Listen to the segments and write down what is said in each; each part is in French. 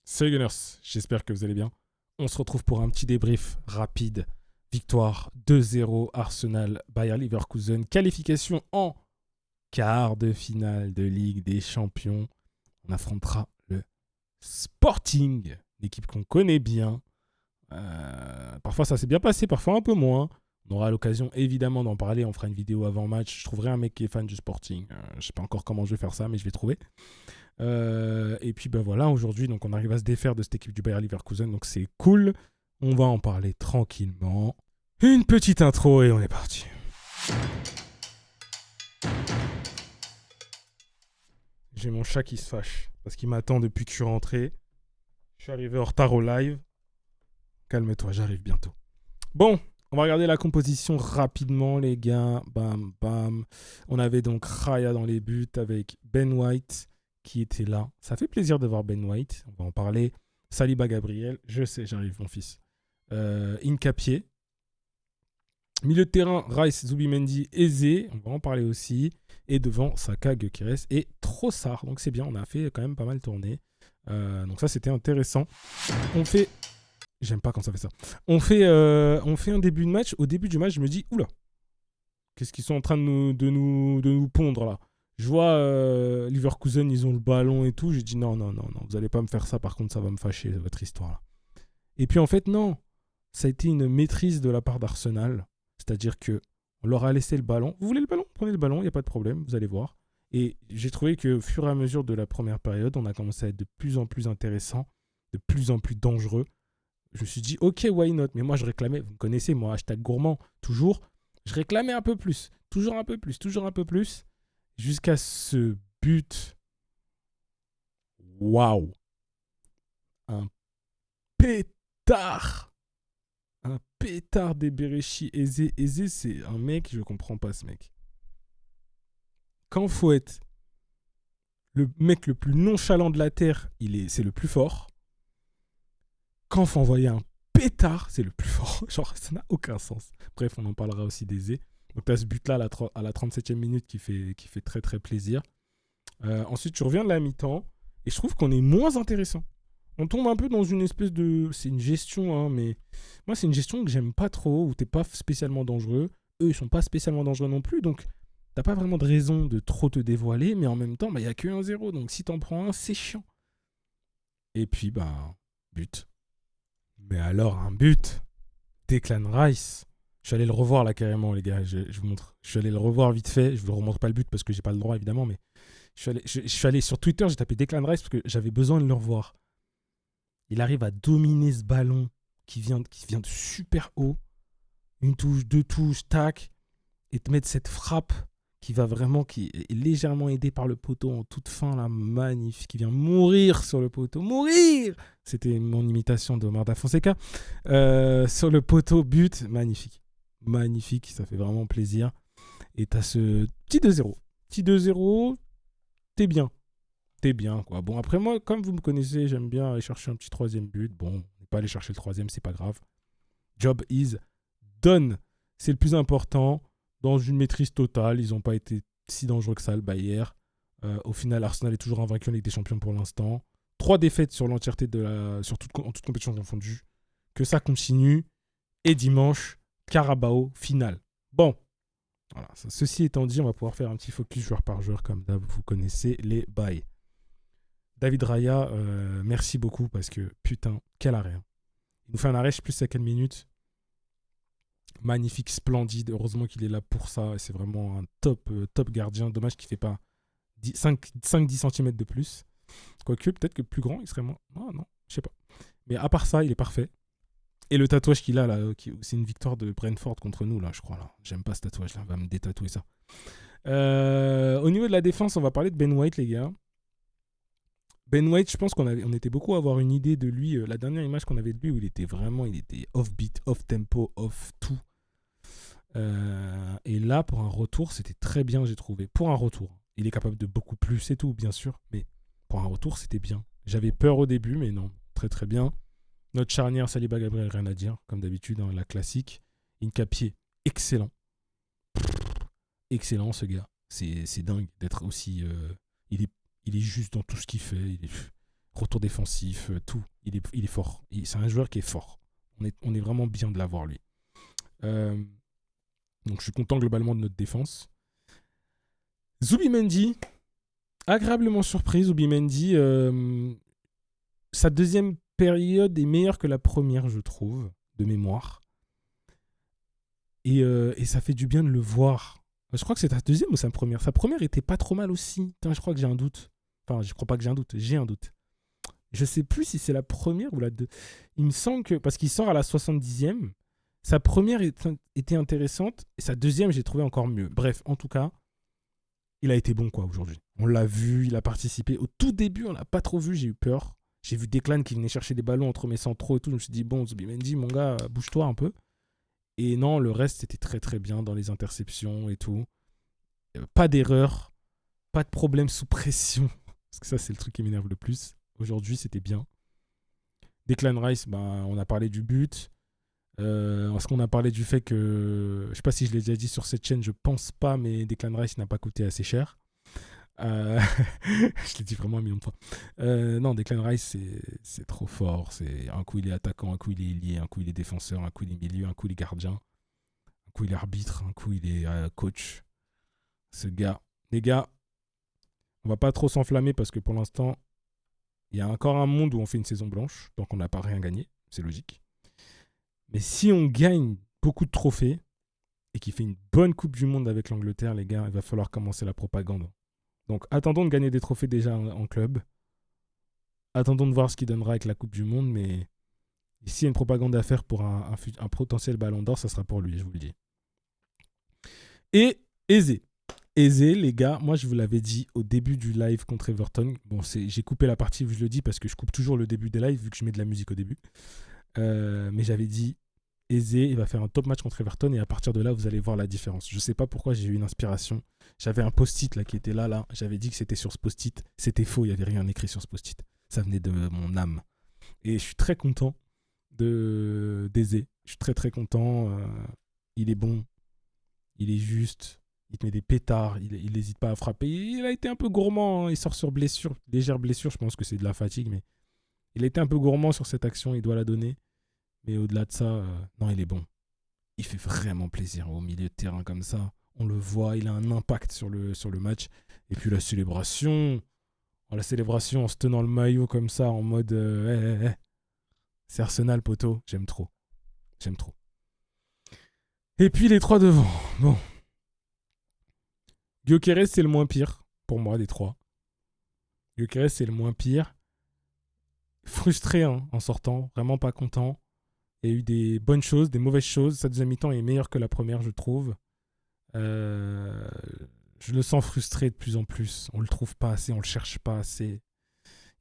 Salut Gunners, j'espère que vous allez bien. On se retrouve pour un petit débrief rapide. Victoire 2-0 Arsenal Bayer Leverkusen. Qualification en quart de finale de Ligue des Champions. On affrontera le Sporting, l'équipe qu'on connaît bien. Parfois ça s'est bien passé, parfois un peu moins. On aura l'occasion évidemment d'en parler. On fera une vidéo avant match. Je trouverai un mec qui est fan du Sporting. Je ne sais pas encore comment je vais faire ça, mais je vais trouver. Et puis ben voilà, aujourd'hui donc on arrive à se défaire de cette équipe du Bayer Leverkusen, donc c'est cool. On va en parler tranquillement. Une petite intro et on est parti. J'ai mon chat qui se fâche parce qu'il m'attend depuis que je suis rentré. Je suis arrivé en retard au live. Calme-toi, j'arrive bientôt. Bon, on va regarder la composition rapidement les gars. Bam bam. On avait donc Raya dans les buts avec Ben White qui était là. Ça fait plaisir de voir Ben White. On va en parler. Saliba Gabriel. Je sais, j'arrive, mon fils. Hincapié. Milieu de terrain, Rice, Zubimendi, Eze. On va en parler aussi. Et devant, Saka, Gyökeres et Trossard. Donc c'est bien, on a fait quand même pas mal tourner. Donc ça, c'était intéressant. On fait... J'aime pas quand ça fait ça. On fait un début de match. Au début du match, je me dis, oula, qu'est-ce qu'ils sont en train de nous pondre là. Je vois Leverkusen, ils ont le ballon et tout. J'ai dit non, vous allez pas me faire ça. Par contre, ça va me fâcher, votre histoire là. Et puis en fait, non. Ça a été une maîtrise de la part d'Arsenal. C'est-à-dire que on leur a laissé le ballon. Vous voulez le ballon? Prenez le ballon, il n'y a pas de problème, vous allez voir. Et j'ai trouvé que au fur et à mesure de la première période, on a commencé à être de plus en plus intéressant, de plus en plus dangereux. Je me suis dit, ok, why not? Mais moi, je réclamais, vous me connaissez, moi, hashtag gourmand, toujours. Je réclamais un peu plus, toujours un peu plus, toujours un peu plus, jusqu'à ce but. Waouh! Un pétard! Un pétard des Berechi. Eze, Eze, c'est un mec, je comprends pas ce mec. Quand faut être le mec le plus nonchalant de la Terre, c'est le plus fort. Quand faut envoyer un pétard, c'est le plus fort. Genre, ça n'a aucun sens. Bref, on en parlera aussi d'Eze. Donc, tu as ce but-là à la 37e minute qui fait très très plaisir. Ensuite, tu reviens de la mi-temps et je trouve qu'on est moins intéressant. On tombe un peu dans une espèce de... C'est une gestion, hein, mais moi, c'est une gestion que j'aime pas trop, où t'es pas spécialement dangereux. Eux, ils sont pas spécialement dangereux non plus, donc t'as pas vraiment de raison de trop te dévoiler, mais en même temps, il y a que 1-0, donc si t'en prends un, c'est chiant. Et puis, but. Mais alors, un but. Declan Rice. Je suis allé le revoir là carrément, les gars. Je vous montre. Je suis allé le revoir vite fait. Je vous remontre pas le but parce que j'ai pas le droit, évidemment, mais je suis allé sur Twitter, j'ai tapé Declan Rice parce que j'avais besoin de le revoir. Il arrive à dominer ce ballon qui vient de super haut. Une touche, deux touches, tac. Et te mettre cette frappe qui est légèrement aidée par le poteau en toute fin, là, magnifique. Qui vient mourir sur le poteau. Mourir! C'était mon imitation d'Omar Da Fonseca. Sur le poteau, but, magnifique. Magnifique, ça fait vraiment plaisir. Et t'as ce petit 2-0. Petit 2-0, t'es bien. T'es bien, quoi. Bon, après, moi, comme vous me connaissez, j'aime bien aller chercher un petit troisième but. Bon, on n'est pas aller chercher le troisième, c'est pas grave. Job is done. C'est le plus important. Dans une maîtrise totale, ils n'ont pas été si dangereux que ça, le Bayer. Au final, Arsenal est toujours invaincu en Ligue des Champions pour l'instant. 3 défaites sur l'entièreté en toute compétition confondue. Que ça continue. Et dimanche, Carabao, finale. Bon. Voilà. Ceci étant dit, on va pouvoir faire un petit focus joueur par joueur, comme d'hab, vous connaissez les bails. David Raya, merci beaucoup parce que putain, quel arrêt. Hein. Il nous fait un arrêt, je sais plus c'est à quelle minute. Magnifique, splendide. Heureusement qu'il est là pour ça. Et c'est vraiment un top gardien. Dommage qu'il ne fait pas 5-10 cm de plus. Quoique, peut-être que plus grand, il serait moins. Ah non, je sais pas. Mais à part ça, il est parfait. Et le tatouage qu'il a là, c'est une victoire de Brentford contre nous, là, je crois. Là. J'aime pas ce tatouage-là. On va me détatouer ça. Au niveau de la défense, on va parler de Ben White, les gars. Ben White, je pense qu'on était beaucoup à avoir une idée de lui. La dernière image qu'on avait de lui, où il était off-beat, off-tempo, off tout. Et là, pour un retour, c'était très bien, j'ai trouvé. Pour un retour. Il est capable de beaucoup plus et tout, bien sûr. Mais pour un retour, c'était bien. J'avais peur au début, mais non. Très, très bien. Notre charnière, Saliba Gabriel, rien à dire. Comme d'habitude, hein, la classique. Hincapié, excellent. Excellent, ce gars. C'est dingue d'être aussi... Il est juste dans tout ce qu'il fait. Retour défensif, tout. Il est fort. C'est un joueur qui est fort. On est vraiment bien de l'avoir, lui. Donc je suis content globalement de notre défense. Zubimendi, agréablement surpris. Zubimendi, sa deuxième période est meilleure que la première, je trouve, de mémoire. Et ça fait du bien de le voir. Je crois que c'est sa deuxième ou sa première. Sa première était pas trop mal aussi. Putain, je crois que j'ai un doute. Enfin, je crois pas que j'ai un doute. J'ai un doute. Je sais plus si c'est la première ou la deux. Il me semble que... Parce qu'il sort à la 70e. Sa première était intéressante. Et sa deuxième, j'ai trouvé encore mieux. Bref, en tout cas, il a été bon, quoi, aujourd'hui. On l'a vu, il a participé. Au tout début, on l'a pas trop vu. J'ai eu peur. J'ai vu Declan qui venait chercher des ballons entre mes centraux et tout. Je me suis dit, bon, Zubimendi, mon gars, bouge-toi un peu. Et non, le reste, c'était très, très bien dans les interceptions et tout. Pas d'erreur. Pas de problème sous pression. Parce que ça, c'est le truc qui m'énerve le plus. Aujourd'hui, c'était bien. Declan Rice, on a parlé du but. Est-ce qu'on a parlé du fait que... Je sais pas si je l'ai déjà dit sur cette chaîne, je pense pas, mais Declan Rice n'a pas coûté assez cher. Je l'ai dit vraiment un million de fois. Non, Declan Rice, c'est trop fort. Un coup, il est attaquant, un coup, il est ailier, un coup, il est défenseur, un coup, il est milieu, un coup, il est gardien, un coup, il est arbitre, un coup, il est coach. Ce gars. Les gars, on va pas trop s'enflammer parce que pour l'instant, il y a encore un monde où on fait une saison blanche, donc on n'a pas rien gagné. C'est logique. Mais si on gagne beaucoup de trophées et qu'il fait une bonne Coupe du Monde avec l'Angleterre, les gars, il va falloir commencer la propagande. Donc attendons de gagner des trophées déjà en club. Attendons de voir ce qu'il donnera avec la Coupe du Monde. Mais s'il y a une propagande à faire pour un potentiel ballon d'or, ça sera pour lui, je vous le dis. Et Eze. Eze, les gars, moi je vous l'avais dit au début du live contre Everton. Bon, j'ai coupé la partie où je le dis parce que je coupe toujours le début des lives vu que je mets de la musique au début. Mais j'avais dit Eze, il va faire un top match contre Everton et à partir de là, vous allez voir la différence. Je sais pas pourquoi j'ai eu une inspiration. J'avais un post-it là qui était là. J'avais dit que c'était sur ce post-it. C'était faux, il n'y avait rien écrit sur ce post-it. Ça venait de mon âme. Et je suis très content d'Eze. Je suis très très content. Il est bon. Il est juste. Il te met des pétards. Il n'hésite pas à frapper. Il a été un peu gourmand. Hein. Il sort sur blessure. Légère blessure. Je pense que c'est de la fatigue. Mais il a été un peu gourmand sur cette action. Il doit la donner. Mais au-delà de ça, non, il est bon. Il fait vraiment plaisir au milieu de terrain comme ça. On le voit, il a un impact sur le match. Et puis la célébration en se tenant le maillot comme ça, en mode c'est Arsenal, poteau. J'aime trop. Et puis les trois devant. Bon. Gyökeres, c'est le moins pire, pour moi, des trois. Gyökeres, c'est le moins pire. Frustré hein, en sortant, vraiment pas content. Il y a eu des bonnes choses, des mauvaises choses. Sa deuxième mi-temps est meilleure que la première, je trouve. Je le sens frustré de plus en plus. On le trouve pas assez, on le cherche pas assez.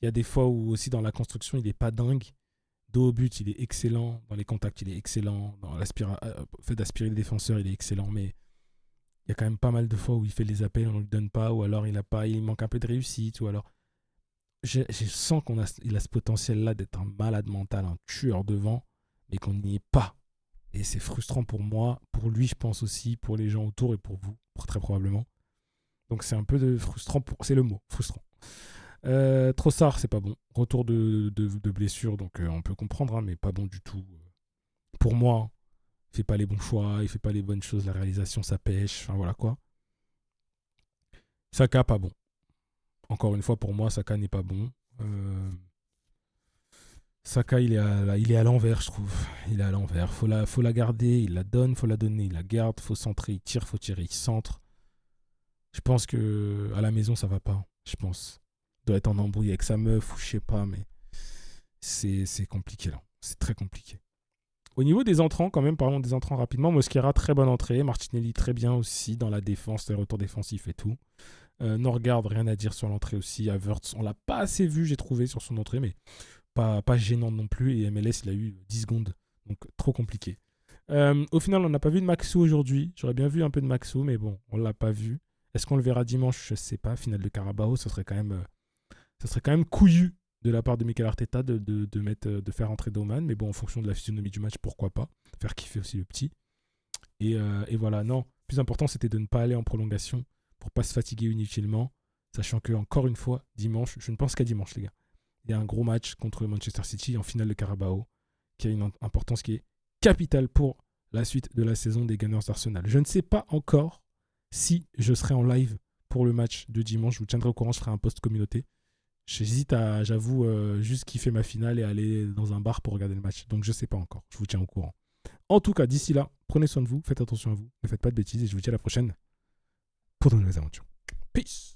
Il y a des fois où aussi dans la construction, il est pas dingue. Dos au but, il est excellent. Dans les contacts, il est excellent. Dans le fait d'aspirer le défenseur, il est excellent. Mais il y a quand même pas mal de fois où il fait les appels, on ne le donne pas. Ou alors il manque un peu de réussite. Ou alors je sens qu'il a ce potentiel-là d'être un malade mental, un tueur devant, mais qu'on n'y est pas. Et c'est frustrant pour moi, pour lui, je pense aussi, pour les gens autour et pour vous, très probablement. Donc c'est un peu frustrant, c'est le mot, frustrant. Trossard, c'est pas bon. Retour de blessure, donc on peut comprendre, hein, mais pas bon du tout. Pour moi, il fait pas les bons choix, il fait pas les bonnes choses, la réalisation, ça pêche, enfin voilà quoi. Saka, pas bon. Encore une fois, pour moi, Saka n'est pas bon. Saka, il est à l'envers, je trouve. Il est à l'envers. Faut la garder, il la donne, faut la donner, il la garde, faut centrer, il tire, faut tirer, il centre. Je pense que à la maison, ça va pas. Je pense. Il doit être en embrouille avec sa meuf ou je sais pas, mais c'est compliqué là. C'est très compliqué. Au niveau des entrants, quand même, parlons des entrants rapidement. Mosquera, très bonne entrée. Martinelli, très bien aussi dans la défense, les retours défensifs et tout. Norgard, rien à dire sur l'entrée aussi. Havertz, on l'a pas assez vu, j'ai trouvé, sur son entrée, mais pas gênant non plus. Et MLS, il a eu 10 secondes. Donc, trop compliqué. Au final, on n'a pas vu de Maxou aujourd'hui. J'aurais bien vu un peu de Maxou, mais bon, on l'a pas vu. Est-ce qu'on le verra dimanche? Je sais pas. Finale de Carabao, ça serait quand même couillu de la part de Mikel Arteta de faire entrer Doman. Mais bon, en fonction de la physionomie du match, pourquoi pas. Faire kiffer aussi le petit. Et voilà, non. Le plus important, c'était de ne pas aller en prolongation pour pas se fatiguer inutilement. Sachant que, encore une fois, dimanche, je ne pense qu'à dimanche, les gars. il y a un gros match contre Manchester City en finale de Carabao qui a une importance qui est capitale pour la suite de la saison des Gunners d'Arsenal. Je ne sais pas encore si je serai en live pour le match de dimanche. Je vous tiendrai au courant, je ferai un post communauté. J'hésite à, j'avoue, juste kiffer ma finale et aller dans un bar pour regarder le match. Donc je ne sais pas encore, je vous tiens au courant. En tout cas, d'ici là, prenez soin de vous, faites attention à vous, ne faites pas de bêtises et je vous dis à la prochaine pour de nouvelles aventures. Peace!